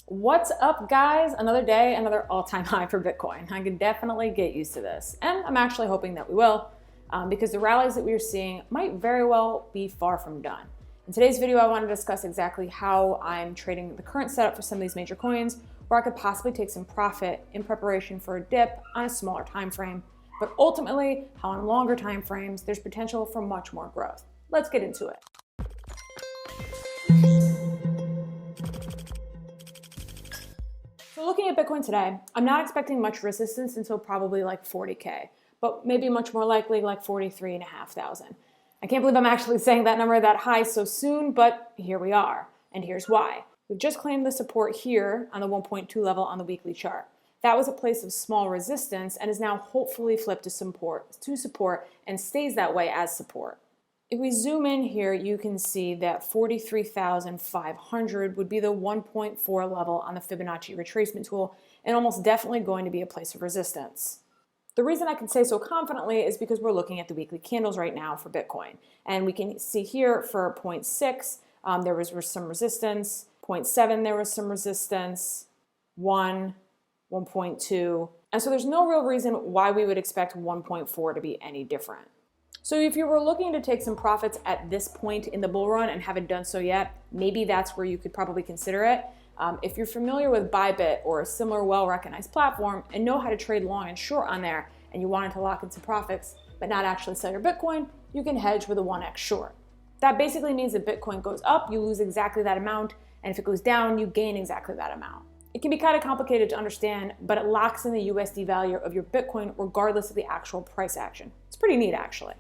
What's up, guys? Another day, another all-time high for Bitcoin. I can definitely get used to this, and I'm actually hoping that we will, because the rallies that we are seeing might very well be far from done. In today's video, I want to discuss exactly how I'm trading the current setup for some of these major coins, where I could possibly take some profit in preparation for a dip on a smaller time frame, but ultimately how on longer time frames there's potential for much more growth. Let's get into it. So looking at Bitcoin today, I'm not expecting much resistance until probably like 40K, but maybe much more likely like 43,500. I can't believe I'm actually saying that number that high so soon, but here we are, and here's why. We've just claimed the support here on the 1.2 level on the weekly chart. That was a place of small resistance and is now hopefully flipped to support and stays that way as support. If we zoom in here, you can see that 43,500 would be the 1.4 level on the Fibonacci retracement tool and almost definitely going to be a place of resistance. The reason I can say so confidently is because we're looking at the weekly candles right now for Bitcoin. And we can see here for 0.6, there was some resistance, 0.7, there was some resistance, 1, 1.2. And so there's no real reason why we would expect 1.4 to be any different. So if you were looking to take some profits at this point in the bull run and haven't done so yet, maybe that's where you could probably consider it. If you're familiar with BuyBit or a similar well-recognized platform and know how to trade long and short on there, and you wanted to lock in some profits but not actually sell your Bitcoin, you can hedge with a 1x short. That basically means that Bitcoin goes up, you lose exactly that amount, and if it goes down, you gain exactly that amount. It can be kind of complicated to understand, but it locks in the USD value of your Bitcoin regardless of the actual price action. It's pretty neat, actually.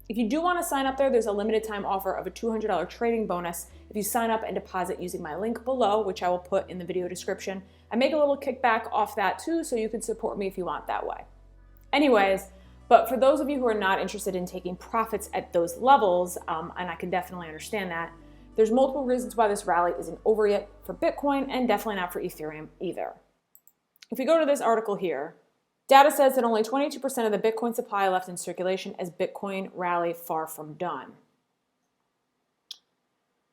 If you do want to sign up there, there's a limited time offer of a $200 trading bonus if you sign up and deposit using my link below, which I will put in the video description. I make a little kickback off that too, so you can support me if you want that way. Anyways, but for those of you who are not interested in taking profits at those levels, and I can definitely understand that, there's multiple reasons why this rally isn't over yet for Bitcoin and definitely not for Ethereum either. If we go to this article here, data says that only 22% of the Bitcoin supply left in circulation as Bitcoin rally far from done.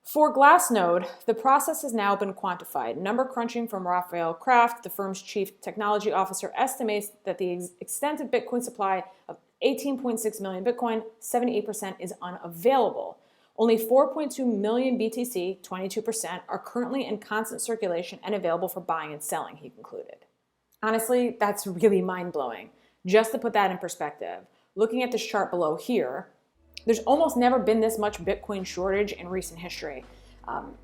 For Glassnode, the process has now been quantified. Number crunching from Raphael Kraft, the firm's chief technology officer, estimates that the extent of Bitcoin supply of 18.6 million Bitcoin, 78% is unavailable. Only 4.2 million BTC, 22%, are currently in constant circulation and available for buying and selling, he concluded. Honestly, that's really mind-blowing. Just to put that in perspective, looking at this chart below here, there's almost never been this much Bitcoin shortage in recent history.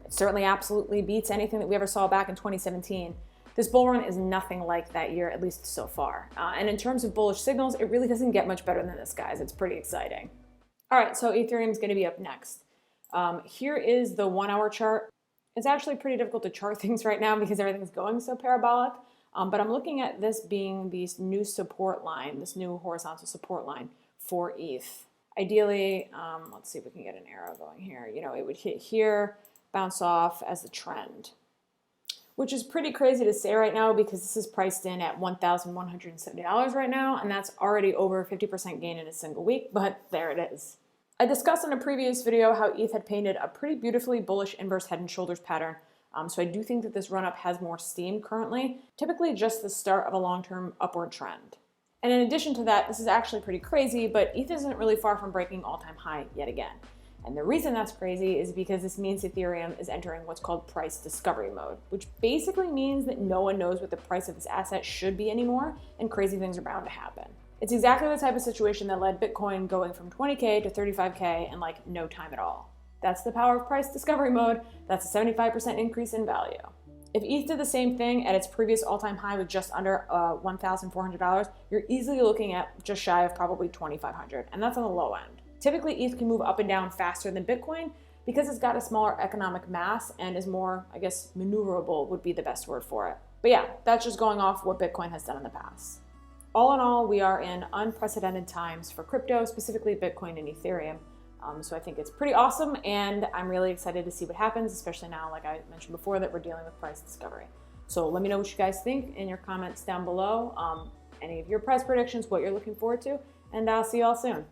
It certainly absolutely beats anything that we ever saw back in 2017. This bull run is nothing like that year, at least so far. And in terms of bullish signals, it really doesn't get much better than this, guys. It's pretty exciting. All right, so Ethereum is going to be up next. Here is the 1 hour chart. It's actually pretty difficult to chart things right now because everything's going so parabolic. But I'm looking at this being this new support line, this new horizontal support line for ETH. Ideally, let's see if we can get an arrow going here. You know, it would hit here, bounce off as the trend, which is pretty crazy to say right now because this is priced in at $1,170 right now, and that's already over 50% gain in a single week, but there it is. I discussed in a previous video how ETH had painted a pretty beautifully bullish inverse head and shoulders pattern. So I do think that this run-up has more steam currently, typically just the start of a long-term upward trend. And in addition to that, this is actually pretty crazy, but ETH isn't really far from breaking all-time high yet again. And the reason that's crazy is because this means Ethereum is entering what's called price discovery mode, which basically means that no one knows what the price of this asset should be anymore, and crazy things are bound to happen. It's exactly the type of situation that led Bitcoin going from 20K to 35K in like no time at all. That's the power of price discovery mode. That's a 75% increase in value. If ETH did the same thing at its previous all-time high with just under $1,400, you're easily looking at just shy of probably $2,500, and that's on the low end. Typically, ETH can move up and down faster than Bitcoin because it's got a smaller economic mass and is more, I guess, maneuverable would be the best word for it. But yeah, that's just going off what Bitcoin has done in the past. All in all, we are in unprecedented times for crypto, specifically Bitcoin and Ethereum. So I think it's pretty awesome, and I'm really excited to see what happens, especially now, like I mentioned before, that we're dealing with price discovery. So let me know what you guys think in your comments down below. Any of your price predictions, what you're looking forward to, and I'll see you all soon.